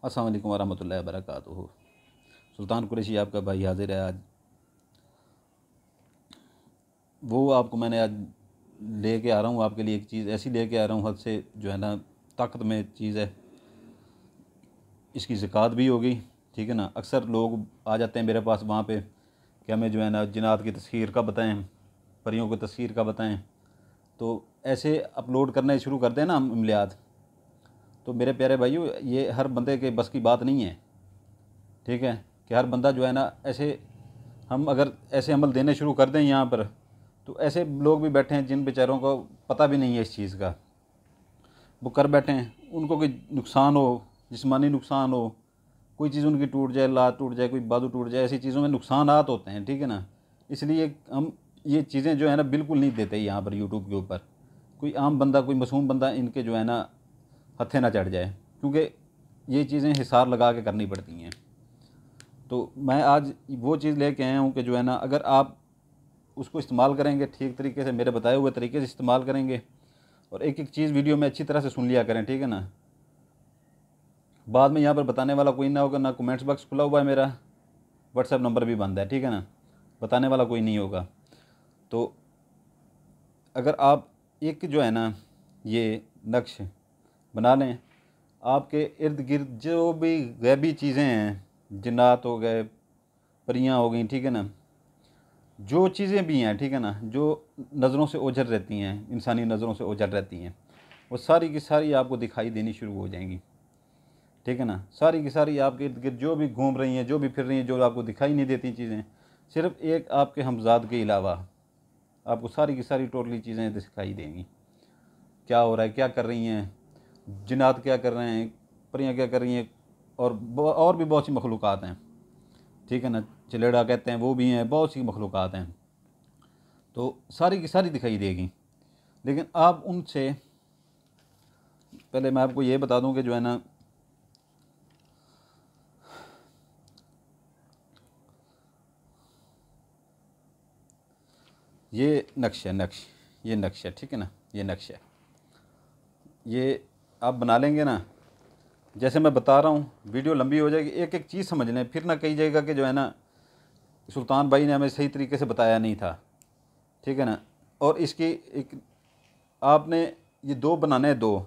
अस्सलाम वालेकुम वरहमतुल्लाहि वबरकातुहू। सुल्तान कुरैशी आपका भाई हाज़िर है। आज वो आपको मैंने आज लेके आ रहा हूँ आपके लिए एक चीज़ ऐसी लेके आ रहा हूँ, हद से जो है ना ताकत में चीज़ है। इसकी ज़कात भी होगी, ठीक है ना। अक्सर लोग आ जाते हैं मेरे पास वहाँ पे कि हमें जो है ना जिन्नात की तस्खीर का बताएं, परियों की तस्खीर का बताएं। तो ऐसे अपलोड करने शुरू कर दें ना हम इमलियात, तो मेरे प्यारे भाइयों ये हर बंदे के बस की बात नहीं है, ठीक है। कि हर बंदा जो है ना ऐसे, हम अगर ऐसे अमल देने शुरू कर दें यहाँ पर, तो ऐसे लोग भी बैठे हैं जिन बेचारों को पता भी नहीं है इस चीज़ का, वो कर बैठे हैं। उनको कोई नुकसान हो, जिस्मानी नुकसान हो, कोई चीज़ उनकी टूट जाए, लात टूट जाए, कोई बाजू टूट जाए, ऐसी चीज़ों में नुकसानात होते हैं, ठीक है ना। इसलिए हम ये चीज़ें जो है ना बिल्कुल नहीं देते यहाँ पर यूट्यूब के ऊपर। कोई आम बंदा, कोई मासूम बंदा इनके जो है ना हत्थे ना चढ़ जाए, क्योंकि ये चीज़ें हिसार लगा के करनी पड़ती हैं। तो मैं आज वो चीज़ लेके आया हूँ कि जो है ना अगर आप उसको इस्तेमाल करेंगे, ठीक तरीके से मेरे बताए हुए तरीके से इस्तेमाल करेंगे, और एक एक चीज़ वीडियो में अच्छी तरह से सुन लिया करें, ठीक है ना। बाद में यहाँ पर बताने वाला कोई ना होगा, ना कमेंट्स बॉक्स खुला हुआ है मेरा, व्हाट्सएप नंबर भी बंद है, ठीक है ना। बताने वाला कोई नहीं होगा। तो अगर आप एक जो है ना ये नक्श बना लें, आपके इर्द गिर्द जो भी गैबी चीज़ें हैं, जिन्नात हो गए, परियाँ हो गई, ठीक है ना, जो चीज़ें भी हैं, ठीक है ना, जो नज़रों से ओझल रहती हैं, इंसानी नज़रों से ओझल रहती हैं, वो सारी की सारी आपको दिखाई देनी शुरू हो जाएंगी, ठीक है ना। सारी की सारी आपके इर्द गिर्द जो भी घूम रही हैं, जो भी फिर रही हैं, जो आपको दिखाई नहीं देती चीज़ें, सिर्फ एक आपके हमजाद के अलावा आपको सारी की सारी टोटली चीज़ें दिखाई देंगी। क्या हो रहा है, क्या कर रही हैं, जिन्नात क्या कर रहे हैं, परियाँ क्या कर रही हैं, और भी बहुत सी मखलूक़ात हैं, ठीक है ना। चिलेड़ा कहते हैं, वो भी हैं, बहुत सी मखलूक़ात हैं। तो सारी की सारी दिखाई देगी। लेकिन आप उनसे पहले मैं आपको ये बता दूं कि जो है ना ये नक्श है, ये नक्श है, ठीक है ना। ये नक्श है, ये आप बना लेंगे ना, जैसे मैं बता रहा हूँ। वीडियो लंबी हो जाएगी, एक एक चीज़ समझ लें, फिर ना कही जाएगा कि जो है ना सुल्तान भाई ने हमें सही तरीके से बताया नहीं था, ठीक है ना। और इसकी एक आपने ये दो बनाने हैं, दो।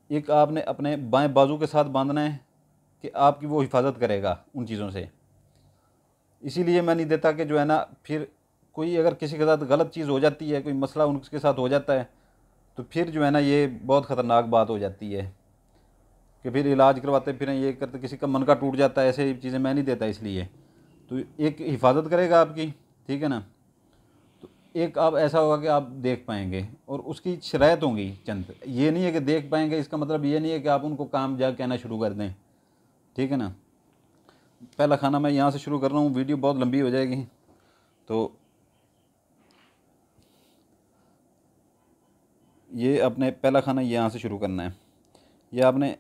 एक आपने अपने बाएं बाजू के साथ बांधना है कि आपकी वो हिफाजत करेगा उन चीज़ों से। इसीलिए मैं नहीं देता कि जो है ना फिर कोई अगर किसी के साथ गलत चीज़ हो जाती है, कोई मसला उनके साथ हो जाता है, तो फिर जो है ना ये बहुत ख़तरनाक बात हो जाती है कि फिर इलाज करवाते फिर ये करते, किसी का मन का टूट जाता है, ऐसे चीज़ें मैं नहीं देता। इसलिए तो एक हिफाजत करेगा आपकी, ठीक है ना। तो एक आप ऐसा होगा कि आप देख पाएंगे, और उसकी शरायत होंगी चंद। ये नहीं है कि देख पाएंगे, इसका मतलब ये नहीं है कि आप उनको काम जा कहना शुरू कर दें, ठीक है ना। पहला खाना मैं यहाँ से शुरू कर रहा हूँ, वीडियो बहुत लंबी हो जाएगी। तो ये अपने पहला खाना यहाँ से शुरू करना है। ये आपने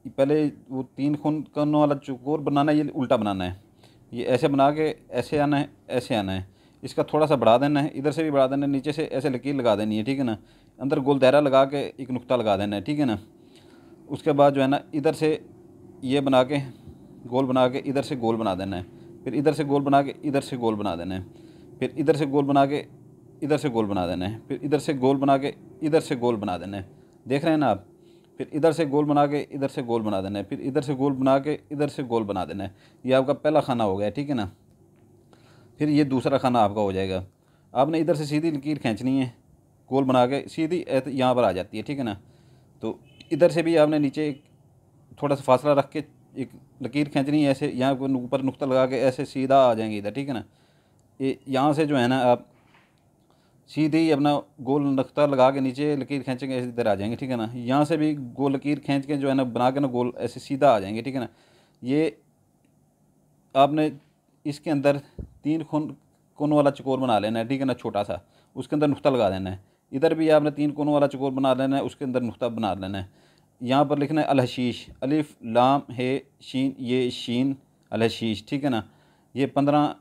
पहले वो तीन कोनों वाला चौकोर बनाना है, ये उल्टा बनाना है। ये ऐसे बना के ऐसे आना है, ऐसे आना है। इसका थोड़ा सा बढ़ा देना है, इधर से भी बढ़ा देना है, नीचे से ऐसे लकीर लगा देनी है, ठीक है ना। अंदर गोल दायरा लगा के एक नुक्ता लगा देना है, ठीक है ना। उसके बाद जो है ना इधर से ये बना के गोल बना के इधर से गोल बना देना है। फिर इधर से गोल बना के इधर से गोल बना देना है। फिर इधर से गोल बना के इधर से गोल बना देना है। फिर इधर से गोल बना के इधर से गोल बना देना है। देख रहे हैं ना आप। फिर इधर से गोल बना के इधर से गोल बना देना है। फिर इधर से गोल बना के इधर से गोल बना देना है। ये आपका पहला खाना हो गया, ठीक है ना। फिर ये दूसरा खाना आपका हो जाएगा। आपने इधर से सीधी लकीर खींचनी है, गोल बना के सीधी यहाँ पर आ जाती है, ठीक है ना। तो इधर से भी आपने नीचे एक थोड़ा सा फासला रख के एक लकीर खींचनी है, ऐसे यहाँ को ऊपर नुक्ता लगा के ऐसे सीधा आ जाएंगे इधर, ठीक है ना। ये यहाँ से जो है ना आप सीधे ही अपना गोल नुक्ता लगा के नीचे लकीर खींचेंगे, ऐसे इधर आ जाएंगे, ठीक है ना। यहाँ से भी गोल लकीर खींच के जो है ना बना के ना गोल ऐसे सीधा आ जाएंगे, ठीक है ना। ये आपने इसके अंदर तीन कोनों वाला चकोर बना लेना है, ठीक है ना, छोटा सा। उसके अंदर नुक्ता लगा देना है। इधर भी आपने तीन कोनों वाला चकोर बना लेना है, उसके अंदर नुक्ता बना लेना है। यहाँ पर लिखना है अलहशीश, अलिफ लाम हे शीन, ये शीन अलहशीश, ठीक है ना। ये 15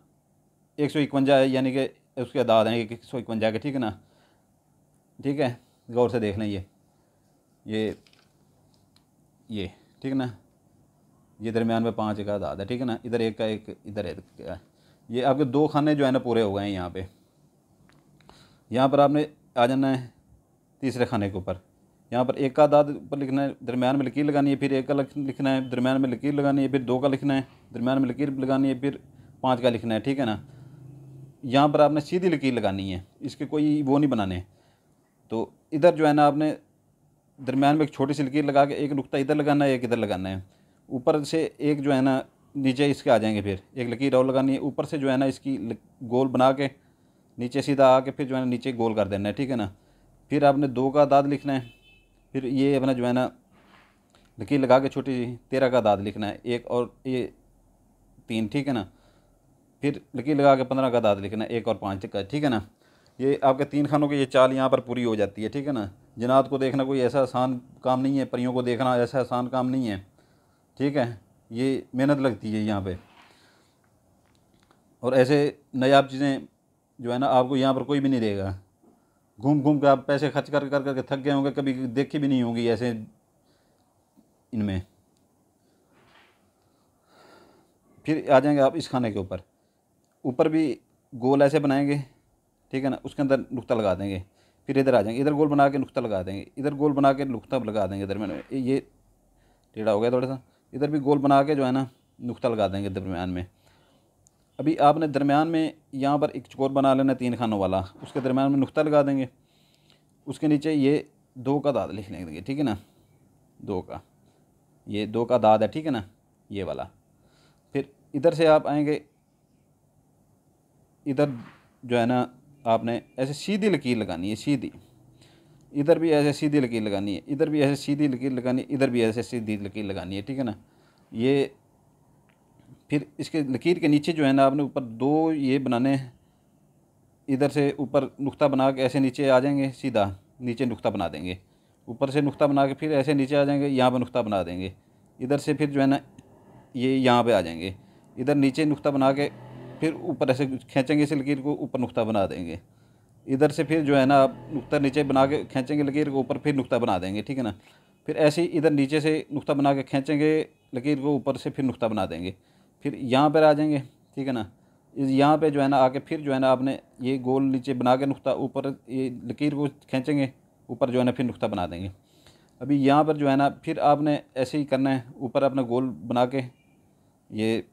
151 है, यानी कि उसके अदाद हैं 151 के, ठीक है ना। ठीक है, गौर से देख लें। ये ठीक है ना। ये दरमियान में 5 का आदाद है, ठीक है ना। इधर 1 का 1, इधर 1 का है। ये आपके 2 खाने जो है ना पूरे हो गए हैं यहाँ पे। यहाँ पर आपने आ जाना है तीसरे खाने के ऊपर। यहाँ पर 1 का आदाद ऊपर लिखना है, दरमियान में लकीर लगानी है, फिर 1 का लिखना है, दरमियान में लकीर लगानी है, फिर 2 का लिखना है, दरमियान में लकीर लगानी है, फिर 5 का लिखना है, ठीक है ना। यहाँ पर आपने सीधी लकीर लगानी है, इसके कोई वो नहीं बनाने। तो इधर जो है ना आपने दरमियान में एक छोटी सी लकीर लगा के एक नुक्ता इधर लगाना है, एक इधर लगाना है। ऊपर से एक जो है ना नीचे इसके आ जाएंगे, फिर एक लकीर और लगानी है ऊपर से जो है ना इसकी गोल बना के नीचे सीधा आके फिर जो है ना नीचे गोल कर देना है, ठीक है ना। फिर आपने 2 का आदाद लिखना है, फिर ये अपना जो है ना लकीर लगा के छोटी सी 13 का आदाद लिखना है, 1 और ये 3, ठीक है ना। फिर लकीर लगा के 15 का आदाद लिखना है, 1 और 5 का, ठीक है ना। ये आपके 3 खानों की ये चाल यहाँ पर पूरी हो जाती है, ठीक है ना। जिन्नात को देखना कोई ऐसा आसान काम नहीं है, परियों को देखना ऐसा आसान काम नहीं है, ठीक है। ये मेहनत लगती है यहाँ पे। और ऐसे नायाब चीज़ें जो है ना आपको यहाँ पर कोई भी नहीं देगा। घूम घूम के आप पैसे खर्च कर कर करके थक गए होंगे, कभी देखी भी नहीं होंगी ऐसे इनमें। फिर आ जाएंगे आप इस खाने के ऊपर। ऊपर भी गोल ऐसे बनाएंगे, ठीक है ना, उसके अंदर नुक्ता लगा देंगे। फिर इधर आ जाएंगे, इधर गोल बना के नुक्ता लगा देंगे, इधर गोल बना के नुक्ता लगा देंगे दरमियान में। ये टेढ़ा हो गया थोड़ा सा। इधर भी गोल बना के जो है ना नुक्ता लगा देंगे दरमियान में। अभी आपने दरमियान में यहाँ पर एक चौकोर बना लेना 3 खानों वाला, उसके दरमियान में नुक्ता लगा देंगे। उसके नीचे ये 2 का दाद लिख लेंगे, ठीक है ना। 2 का, ये 2 का दाद है, ठीक है ना, ये वाला। फिर इधर से आप आएंगे, इधर जो है ना आपने ऐसे सीधी लकीर लगानी है, सीधी। इधर भी ऐसे सीधी लकीर लगानी है, इधर भी ऐसे सीधी लकीर लगानी है, इधर भी ऐसे सीधी लकीर लगानी है, ठीक है ना। ये फिर इसके लकीर के नीचे जो है ना आपने ऊपर 2 ये बनाने हैं। इधर से ऊपर नुक्ता बना के ऐसे नीचे आ जाएंगे, सीधा नीचे नुक्ता बना देंगे। ऊपर से नुक्ता बना के फिर ऐसे नीचे आ जाएंगे, यहाँ पर नुक्ता बना देंगे। इधर से फिर जो है ना ये यहाँ पे आ जाएंगे, इधर नीचे नुक्ता बना के फिर ऊपर ऐसे खींचेंगे इस लकीर को, ऊपर नुक्ता बना देंगे। इधर से फिर जो है ना आप नुक्ता नीचे बना के खींचेंगे लकीर को, ऊपर फिर नुक्ता बना देंगे, ठीक है ना। फिर ऐसे ही इधर नीचे से नुक्ता बना के खींचेंगे लकीर को, ऊपर से फिर नुक्ता बना देंगे। फिर यहाँ पर आ जाएंगे, ठीक है ना। इस यहाँ पे जो है ना आके फिर जो है ना आपने ये गोल नीचे बना के नुक्ता, ऊपर ये लकीर को खींचेंगे, ऊपर जो है ना फिर नुक्ता बना देंगे। अभी यहाँ पर जो है ना फिर आपने ऐसे ही करना है, ऊपर अपना गोल बना के ये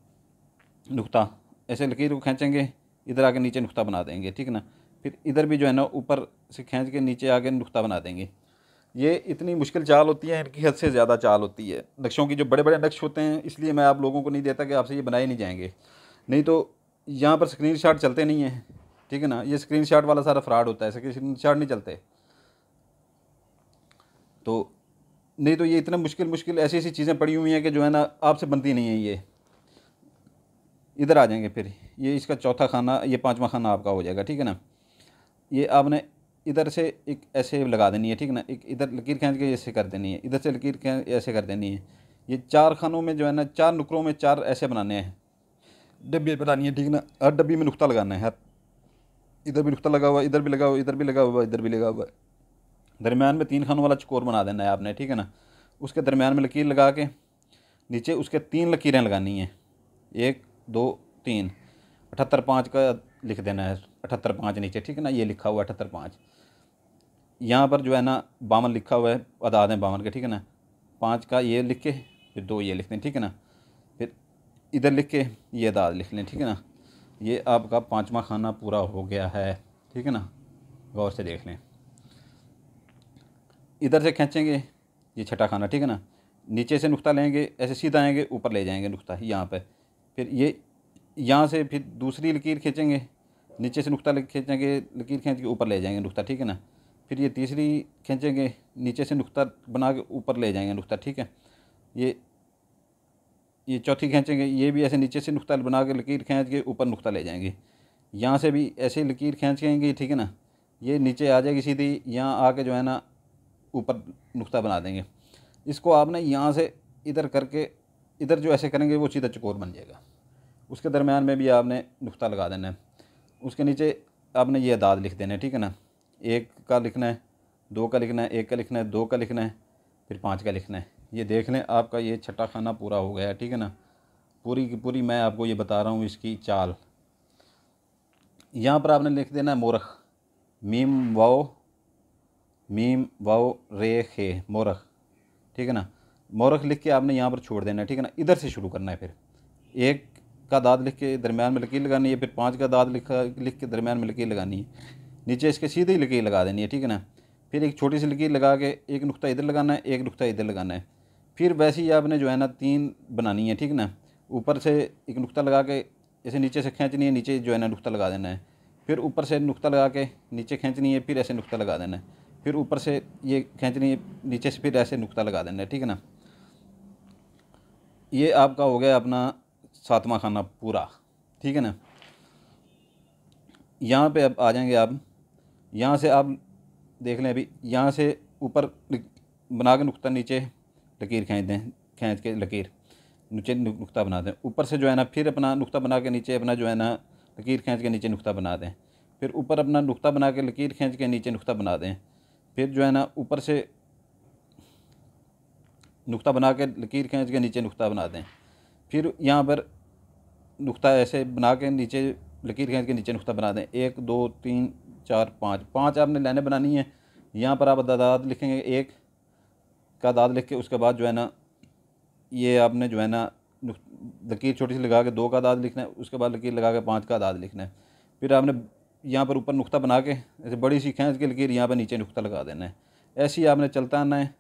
नुक्ता ऐसे लकीर को खींचेंगे, इधर आके नीचे नुक्ता बना देंगे, ठीक है ना। फिर इधर भी जो है ना ऊपर से खींच के नीचे आके नुक्ता बना देंगे। ये इतनी मुश्किल चाल होती है, इनकी हद से ज़्यादा चाल होती है नक्शों की। जो बड़े बड़े नक्श होते हैं, इसलिए मैं आप लोगों को नहीं देता कि आपसे ये बनाए नहीं जाएंगे, नहीं तो यहाँ पर स्क्रीनशॉट चलते नहीं हैं, ठीक है ना। ये स्क्रीनशॉट वाला सारा फ्रॉड होता है, स्क्रीनशॉट नहीं चलते। तो नहीं तो ये इतना मुश्किल मुश्किल ऐसी ऐसी चीज़ें पड़ी हुई हैं कि जो है ना आपसे बनती नहीं है। ये इधर आ जाएंगे, फिर ये इसका चौथा खाना, ये 5वां खाना आपका हो जाएगा, ठीक है ना। ये आपने इधर से एक ऐसे लगा देनी है, ठीक है ना। एक इधर लकीर खींच के ऐसे कर देनी है, इधर से लकीर खींच ऐसे कर देनी है। ये 4 खानों में जो है ना 4 नुकरों में 4 ऐसे बनाने हैं, डब्बी बनानी है, ठीक है ना। हर डब्बी में नुक्ता लगाना है, हर इधर भी नुक्ता लगा हुआ, इधर भी लगा हुआ, इधर भी लगा हुआ, इधर भी लगा हुआ। दरमियान में 3 खानों वाला चकोर बना देना है आपने, ठीक है ना। उसके दरमियान में लकीर लगा के नीचे उसके 3 लकीरें लगानी हैं, 1 2 3। 78 5 का लिख देना है, 78 5 नीचे, ठीक है ना। ये लिखा हुआ है 78 5। यहाँ पर जो है ना 52 लिखा हुआ है, आदाद है 52 के, ठीक है ना। 5 का ये लिख के फिर 2 ये लिख दें, ठीक है ना। फिर इधर लिख के ये आदाद लिख लें, ठीक है ना। ये आपका 5वां खाना पूरा हो गया है, ठीक है ना। गौर से देख लें। इधर से खींचेंगे ये छठा खाना, ठीक है ना। नीचे से नुक्ता लेंगे, ऐसे सीधा आएंगे, ऊपर ले जाएंगे नुक्ता यहाँ पे। फिर ये यहाँ से फिर दूसरी लकीर खींचेंगे, नीचे से नुक्ता खींचेंगे, लकीर खींच के ऊपर ले जाएंगे नुक्ता, ठीक है ना। फिर ये तीसरी खींचेंगे, नीचे से नुक्ता बना के ऊपर ले जाएंगे नुक्ता, ठीक है। ये चौथी खींचेंगे, ये भी ऐसे नीचे से नुक्ता बना के लकीर खींच के ऊपर नुक्ता ले जाएंगे। यहाँ से भी ऐसे लकीर खींचेंगे, ठीक है ना। ये नीचे आ जाएगी सीधी, यहाँ आके जो है ना ऊपर नुक्ता बना देंगे। इसको आपने यहाँ से इधर करके इधर जो ऐसे करेंगे वो सीधा चकोर बन जाएगा। उसके दरमियान में भी आपने नुक्ता लगा देना है। उसके नीचे आपने ये अदाद लिख देना है, ठीक है ना। 1 का लिखना है, 2 का लिखना है, 1 का लिखना है, 2 का लिखना है, फिर 5 का लिखना है। ये देख लें, आपका ये छठा खाना पूरा हो गया है, ठीक है ना। पूरी की पूरी मैं आपको ये बता रहा हूँ इसकी चाल। यहाँ पर आपने लिख देना है मोरख, मीम वाओ रे खे, मोरख, ठीक है ना। मोरख लिख के आपने यहाँ पर छोड़ देना है, ठीक है ना। इधर से शुरू करना है, फिर एक का दाद लिख के दरमियान में लकीर लगानी है, फिर 5 का दाद लिख के दरमियान में लकीर लगानी है, नीचे इसके सीधे ही लकीर लगा देनी है, ठीक है ना। फिर एक छोटी सी लकीर लगा के एक नुक्ता इधर लगाना है, एक नुक्ता इधर लगाना है। फिर वैसे ही आपने जो है ना 3 बनानी है, ठीक है ना। ऊपर से एक नुक्ता लगा के ऐसे नीचे से खींचनी है, नीचे जो है ना नुक्ता लगा देना है। फिर ऊपर से नुक्ता लगा के नीचे खींचनी है, फिर ऐसे नुक्ता लगा देना है। फिर ऊपर से ये खींचनी है नीचे से, फिर ऐसे नुक्ता लगा देना है, ठीक है ना। ये आपका हो गया अपना 7वां खाना पूरा, ठीक है ना। यहाँ पे अब आ जाएंगे आप, यहाँ से आप देख लें, अभी यहाँ से ऊपर बना के नुक्ता, नीचे लकीर खींच दें, खींच के लकीर नीचे नुक्ता बना दें। ऊपर से जो है ना फिर अपना नुक्ता बना के नीचे अपना जो है ना लकीर खींच के नीचे नुक्ता बना दें। फिर ऊपर अपना नुक्ता बना के लकीर खींच के नीचे नुक्ता बना दें। फिर जो है ना ऊपर से नुक्ता बना के लकीर खींच के नीचे नुक्ता बना दें। फिर यहाँ पर नुक्ता ऐसे बना के नीचे लकीर खींच के नीचे नुक्ता बना दें। 1 2 3 4 5 आपने लाइनें बनानी है। यहाँ पर आप दाद लिखेंगे, 1 का दाद लिख के उसके बाद जो है ना ये आपने जो है ना लकीर छोटी सी लगा के 2 का दाद लिखना है, उसके बाद लकीर लगा के 5 का दाद लिखना है। फिर आपने यहाँ पर ऊपर नुक्ता बना के ऐसे बड़ी सी खींच के लकीर यहाँ पर नीचे नुक्ता लगा देना है। ऐसे ही आपने चलता आना है।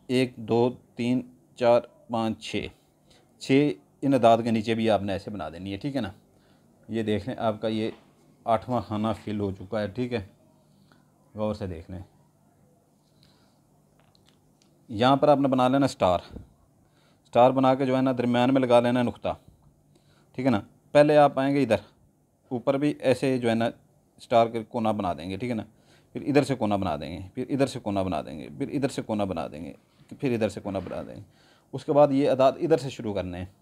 1 2 3 4 5 6 इन अदाद के नीचे भी आपने ऐसे बना देनी है, ठीक है ना। ये देख लें, आपका ये 8वां खाना फिल हो चुका है, ठीक है। गौर से देख लें। यहाँ पर आपने बना लेना स्टार बना के जो है ना दरमियान में लगा लेना नुक्ता, ठीक है ना। पहले आप आएंगे इधर, ऊपर भी ऐसे जो है ना स्टार के कोना बना देंगे, ठीक है ना। फिर इधर से कोना बना देंगे, फिर इधर से कोना बना देंगे, फिर इधर से कोना बना देंगे, फिर इधर से कोना बना देंगे। उसके बाद ये अदाद इधर से शुरू करने हैं।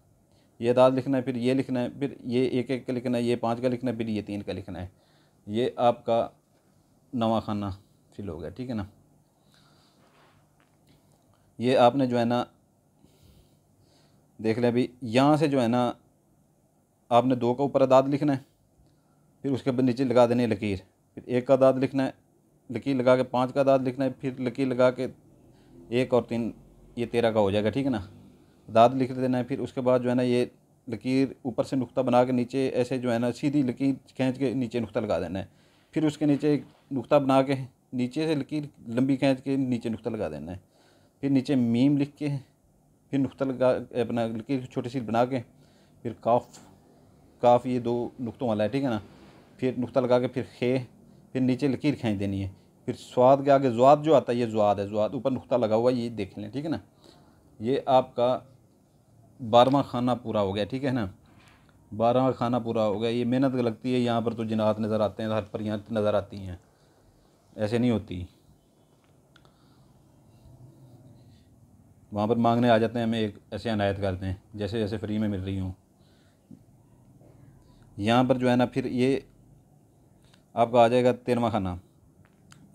ये अदाद लिखना है, फिर ये लिखना है, फिर ये 1 1 का लिखना है, ये 5 का लिखना है, फिर ये 3 का लिखना है। ये आपका 9वां खाना फिल हो गया, ठीक है ना। ये आपने जो है ना देख लें, अभी यहाँ से जो है ना आपने 2 का ऊपर अदाद लिखना है, फिर उसके बाद नीचे लगा देनी है लकीर। फिर 1 का अदाद लिखना है, लकीर लगा के 5 का अदाद लिखना है, फिर लकीर लगा के 1 और 3, ये 13 का हो जाएगा, ठीक है ना। अदाद लिख देना है। फिर उसके बाद जो है ना ये लकीर ऊपर से नुक्ता बना के नीचे ऐसे जो है ना सीधी लकीर खींच के नीचे नुक्ता लगा देना है। फिर उसके नीचे एक नुक्ता बना के नीचे से लकीर लंबी खींच के नीचे नुक्ता लगा देना है। फिर नीचे मीम लिख के फिर नुक्ता लगा अपना लकीर छोटी सी बना के, फिर काफ ये 2 नुक्तों वाला है, ठीक है ना। फिर नुक्ता लगा के फिर खे, फिर नीचे लकीर खींच देनी है। फिर स्वाद के आगे ज़्वाद जो आता है, ये ज़्वाद है, ज़्वाद ऊपर नुक्ता लगा हुआ है, ये देख लें, ठीक है ना। ये आपका 12वां खाना पूरा हो गया, ठीक है ना। 12वां खाना पूरा हो गया। ये मेहनत लगती है, यहाँ पर तो जिन्नात नज़र आते हैं, हर परियाँ नज़र आती हैं, ऐसे नहीं होती। वहाँ पर मांगने आ जाते हैं, हमें एक ऐसे अनायत करते हैं जैसे जैसे फ्री में मिल रही हूँ। यहाँ पर जो है ना फिर ये आपका आ जाएगा 13वां खाना।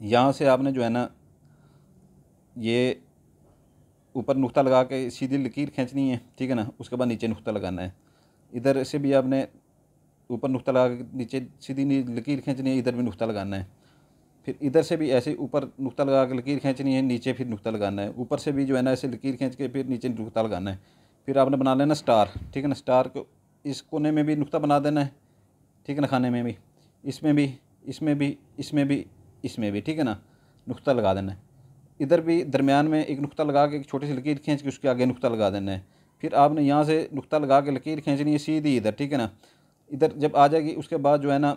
यहाँ से आपने जो है ना ये ऊपर नुक्ता लगा के सीधी लकीर खींचनी है, ठीक है ना। उसके बाद नीचे नुक्ता लगाना है। इधर से भी आपने ऊपर नुक्ता लगा के नीचे सीधी लकीर खींचनी है, इधर भी नुक्ता लगाना है। फिर इधर से भी ऐसे ऊपर नुक्ता लगा के लकीर खींचनी है, नीचे फिर नुक्ता लगाना है। ऊपर से भी जो है ना ऐसे लकीर खींच के फिर नीचे नुक्ता लगाना है। फिर आपने बना लेना स्टार, ठीक है ना। स्टार को इस कोने में भी नुक्ता बना देना है, ठीक है ना। खाने में भी, इसमें भी, इसमें भी, इसमें भी, इसमें भी, ठीक है ना। नुक्ता लगा देना है। इधर भी दरमियान में एक नुक्ता लगा के एक छोटी सी लकीर खींच के उसके आगे नुक्ता लगा देना है। फिर आपने यहाँ से नुक्ता लगा के लकीर खींचनी है सीधी इधर, ठीक है ना। इधर जब आ जाएगी उसके बाद जो है ना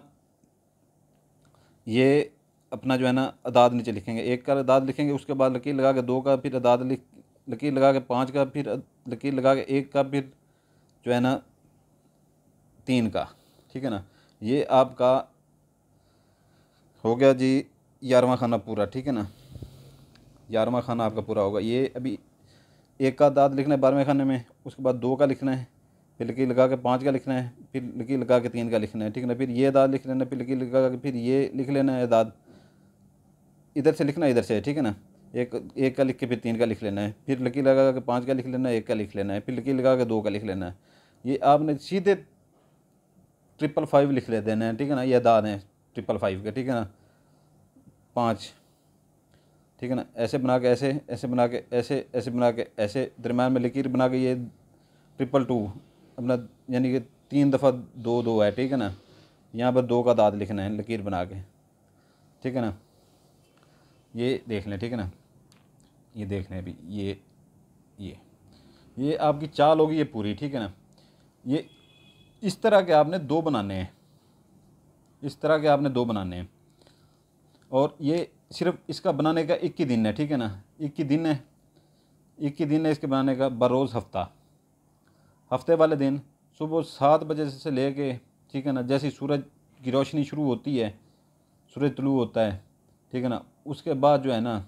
ये अपना जो है ना अदाद नीचे लिखेंगे। 1 का अदाद लिखेंगे, उसके बाद लकीर लगा के 2 का, फिर अदाद लकीर लगा के 5 का, फिर लकीर लगा के 1 का, फिर जो है ना 3 का, ठीक है ना। ये आपका हो गया जी 11वां खाना पूरा, ठीक है ना। 11वां खाना आपका पूरा होगा। ये अभी 1 का अदाद लिखना है 12वें खाने में, उसके बाद 2 का लिखना है, फिर लकीर लगा के 5 का लिखना है, फिर लकीर लगा के 3 का लिखना है, ठीक है ना। फिर ये अदाद लिख लेना, फिर लकीर लगा के फिर ये लिख लेना है अदाद, इधर से लिखना है, इधर से, ठीक है ना। एक एक का लिख के फिर 3 का लिख लेना है, फिर लकीर लगा के 5 का लिख लेना है, 1 का लिख लेना है, फिर लकीर लगा के 2 का लिख लेना है। ये आपने सीधे 555 लिख ले देना है, ठीक है ना। ये दाद हैं 555 के, ठीक है ना, 5, ठीक है ना। ऐसे बना के ऐसे, ऐसे बना के ऐसे, ऐसे बना के ऐसे, दरम्यान में लकीर बना के ये 222 अपना, यानी कि 3 दफ़ा 2 2 है, ठीक है ना। यहाँ पर 2 का दाद लिखना है लकीर बना के, ठीक है ना। ये देख लें, ठीक है ना, ये देख लें अभी, ये आपकी चाल होगी ये पूरी, ठीक है ना। ये इस तरह के आपने 2 बनाने हैं, इस तरह के आपने 2 बनाने हैं। और ये सिर्फ इसका बनाने का 1 ही दिन है, ठीक है ना, 1 ही दिन है, 1 ही दिन है इसके बनाने का, बरोज़ हफ्ता। हफ्ते वाले दिन सुबह 7 बजे से लेके, ठीक है ना, जैसी सूरज की रोशनी शुरू होती है, सूरज तुलू होता है, ठीक है ना, उसके बाद जो है ना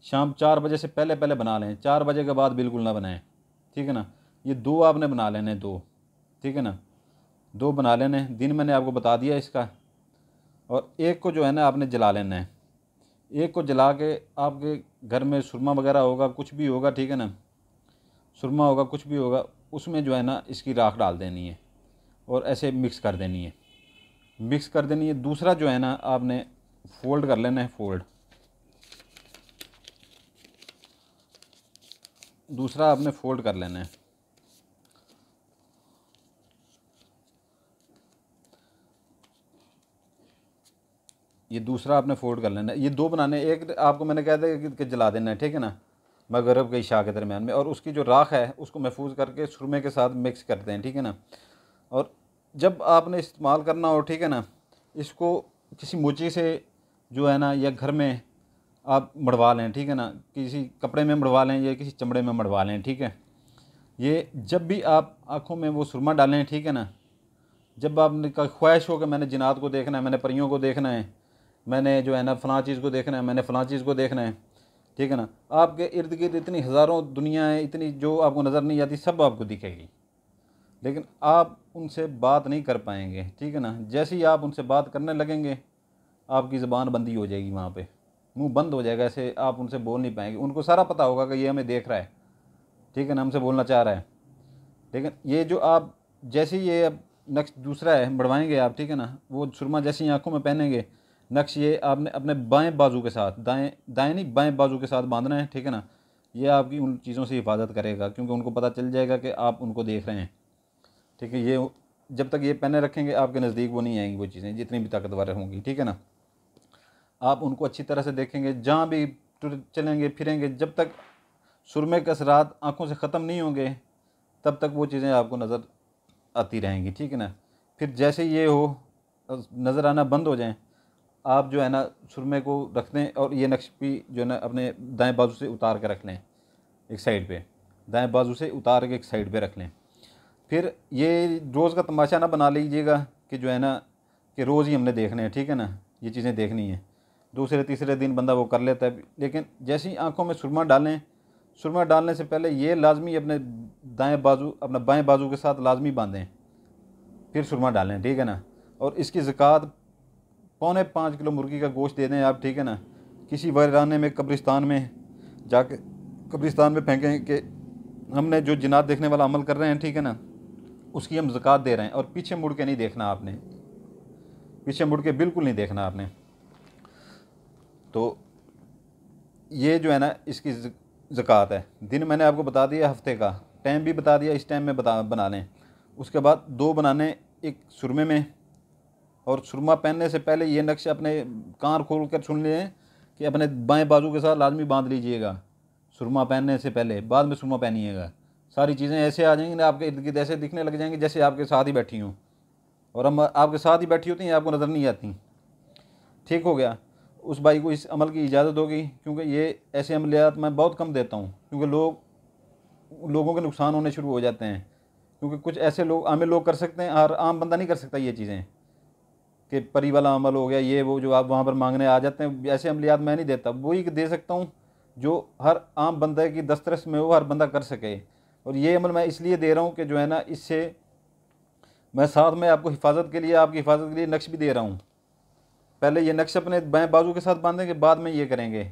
शाम 4 बजे से पहले पहले बना लें, 4 बजे के बाद बिल्कुल ना बनाएं, ठीक है ना। ये 2 आपने बना लेने, 2, ठीक है ना, 2 बना लेने। दिन मैंने आपको बता दिया इसका। और एक को जो है ना आपने जला लेना है, एक को जला के आपके घर में सुरमा वगैरह होगा, कुछ भी होगा, ठीक है ना, सुरमा होगा, कुछ भी होगा, उसमें जो है ना इसकी राख डाल देनी है और ऐसे मिक्स कर देनी है, मिक्स कर देनी है। दूसरा जो है ना आपने फोल्ड कर लेना है, फोल्ड, दूसरा आपने फोल्ड कर लेना है। ये दूसरा आपने फोल्ड कर लेना है। ये 2 बनाने, एक आपको मैंने कहा था कि जला देना है, ठीक है ना, मगरब के इशा के दरमियान में। और उसकी जो राख है उसको महफूज करके सुरमे के साथ मिक्स करते हैं, ठीक है ना। और जब आपने इस्तेमाल करना हो, ठीक है ना, इसको किसी मोची से जो है ना, या घर में आप मड़वा लें, ठीक है ना, किसी कपड़े में मड़वा लें या किसी चमड़े में मड़वा लें, ठीक है। ये जब भी आप आँखों में वो सुरमा डालें, ठीक है ना, जब आपने का ख्वाहिश हो कि मैंने जिन्नात को देखना है, मैंने परियों को देखना है, मैंने जो है ना फ़लाँ चीज़ को देखना है, मैंने फ़लाँ चीज़ को देखना है, ठीक है ना, आपके इर्द गिर्द इतनी हज़ारों दुनिया है, इतनी जो आपको नज़र नहीं आती, सब आपको दिखेगी, लेकिन आप उनसे बात नहीं कर पाएंगे, ठीक है ना। जैसे ही आप उनसे बात करने लगेंगे आपकी ज़बान बंदी हो जाएगी, वहाँ पे मुंह बंद हो जाएगा, ऐसे आप उनसे बोल नहीं पाएंगे। उनको सारा पता होगा कि ये हमें देख रहा है, ठीक है ना, हमसे बोलना चाह रहा है। लेकिन ये जो आप जैसे ही ये अब नक्श दूसरा है बढ़वाएंगे आप, ठीक है ना, वो सुरमा जैसे ही आँखों में पहनेंगे, नक्श ये आपने अपने बाएं बाजू के साथ, दाएं दाएं नहीं बाएं बाजू के साथ बांधना है, ठीक है ना। ये आपकी उन चीज़ों से हिफाजत करेगा, क्योंकि उनको पता चल जाएगा कि आप उनको देख रहे हैं, ठीक है। ये जब तक ये पहने रखेंगे आपके नज़दीक वो नहीं आएंगी वो चीज़ें, जितनी भी ताकतवर होंगी, ठीक है ना। आप उनको अच्छी तरह से देखेंगे, जहाँ भी चलेंगे फिरेंगे, जब तक सुरमे के असरात आँखों से ख़त्म नहीं होंगे तब तक वो चीज़ें आपको नज़र आती रहेंगी, ठीक है ना। फिर जैसे ये हो नज़र आना बंद हो जाएं, आप जो है ना सुरमे को रख दें और ये नक्श भी जो है ना अपने दाएं बाजू से उतार के रख लें एक साइड पे, दाएं बाजू से उतार के एक साइड पे रख लें। फिर ये रोज़ का तमाशा ना बना लीजिएगा कि जो है ना कि रोज़ ही हमने देखने हैं, ठीक है ना, ये चीज़ें देखनी है। दूसरे तीसरे दिन बंदा वो कर लेता है, लेकिन जैसे ही आँखों में सुरमा डालें, सुरमा डालने से पहले ये लाजमी अपने दाएं बाजू अपना बाएं बाजू के साथ लाजमी बांधें, फिर सुरमा डालें, ठीक है ना। और इसकी ज़कात 4.25 किलो मुर्गी का गोश्त दे दें आप, ठीक है ना। किसी वीराने में कब्रिस्तान में जाके कब्रिस्तान में फेंकें कि हमने जो जिन्नात देखने वाला अमल कर रहे हैं, ठीक है ना, उसकी हम ज़कात दे रहे हैं। और पीछे मुड़ के नहीं देखना आपने, पीछे मुड़ के बिल्कुल नहीं देखना आपने। तो ये जो है ना इसकी ज़कात है। दिन मैंने आपको बता दिया, हफ्ते का टाइम भी बता दिया, इस टाइम में बना लें। उसके बाद 2 बनाने एक सुरमे में, और सुरमा पहनने से पहले ये नक्श अपने कान खोल कर सुन लें कि अपने बाएं बाजू के साथ लाजमी बांध लीजिएगा सुरमा पहनने से पहले, बाद में सुरमा पहनिएगा। सारी चीज़ें ऐसे आ जाएंगी ना आपके इर्द गिर्द, ऐसे दिखने लग जाएंगी जैसे आपके साथ ही बैठी हों, और हम आपके साथ ही बैठी होती हैं, आपको नज़र नहीं आती, ठीक हो गया। उस भाई को इस अमल की इजाज़त होगी, क्योंकि ये ऐसे अमलियात मैं बहुत कम देता हूँ, क्योंकि लोगों के नुकसान होने शुरू हो जाते हैं। क्योंकि कुछ ऐसे लोग आम लोग कर सकते हैं, हर आम बंदा नहीं कर सकता ये चीज़ें, कि परी वाला अमल हो गया, ये वो जो आप वहाँ पर मांगने आ जाते हैं, ऐसे अमलियात मैं नहीं देता। वही दे सकता हूँ जो हर आम बंदे की दस्तरस में हो, हर बंदा कर सके। और ये अमल मैं इसलिए दे रहा हूँ कि जो है ना इससे मैं साथ में आपको हिफाजत के लिए, आपकी हिफाजत के लिए नक्श भी दे रहा हूँ। पहले ये नक्श अपने बाएं बाजू के साथ बांधेंगे, बाद में ये करेंगे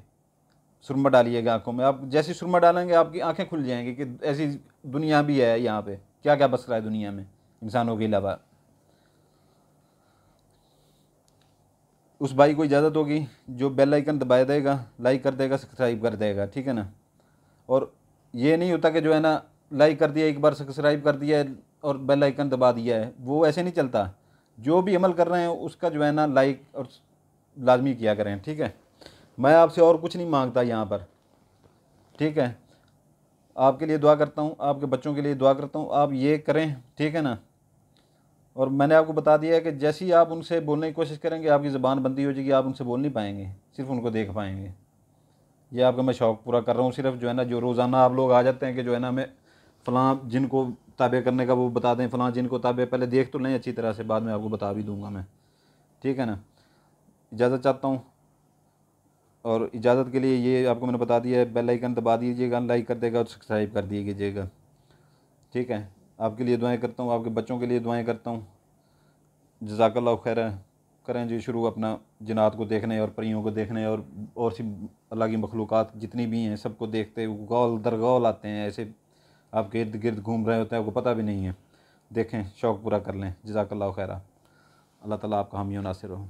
सुरमा डालिएगा आँखों में। आप जैसे सुरमा डालेंगे आपकी आंखें खुल जाएंगी कि ऐसी दुनिया भी है, यहाँ पे क्या क्या बस रहा है दुनिया में इंसानों के अलावा। उस भाई को इजाज़त होगी जो बेल आइकन दबा देगा, लाइक कर देगा, सब्सक्राइब कर देगा, ठीक है ना। और ये नहीं होता कि जो है ना लाइक कर दिया एक बार, सब्सक्राइब कर दिया है और बेल आइकन दबा दिया है, वो ऐसे नहीं चलता। जो भी अमल कर रहे हैं उसका जो है ना लाइक और लाजमी किया करें, ठीक है। मैं आपसे और कुछ नहीं मांगता यहाँ पर, ठीक है। आपके लिए दुआ करता हूँ, आपके बच्चों के लिए दुआ करता हूँ, आप ये करें, ठीक है ना। और मैंने आपको बता दिया है कि जैसे ही आप उनसे बोलने की कोशिश करेंगे आपकी ज़बान बंदी हो जाएगी, आप उनसे बोल नहीं पाएंगे, सिर्फ उनको देख पाएंगे। ये आपका मैं शौक़ पूरा कर रहा हूँ सिर्फ, जो है ना जो रोज़ाना आप लोग आ जाते हैं कि जो है ना हमें फ़लाँ जिनको ताबे करने का वो बता दें, फ़लाँ जिनको ताबे, पहले देख तो लें अच्छी तरह से, बाद में आपको बता भी दूँगा मैं, ठीक है ना। इजाज़त चाहता हूँ, और इजाज़त के लिए ये आपको मैंने बता दिया है, बेल आइकन दबा दीजिएगा, लाइक कर देगा और सब्सक्राइब कर दीजिएगा, ठीक है। आपके लिए दुआएं करता हूँ, आपके बच्चों के लिए दुआएं करता हूँ। जज़ाकल्लाहु खैर। करें जी शुरू अपना जिन्नात को देखने और परियों को देखने और सी अल्लाह की मखलूक़ात जितनी भी हैं सबको देखते गौल दर गौल आते हैं, ऐसे आपके इर्द गिर्द घूम रहे होते हैं, आपको पता भी नहीं है। देखें, शौक़ पूरा कर लें। जज़ाकल्लाहु खैर। अल्लाह ताला आपका हामी नासिर हो।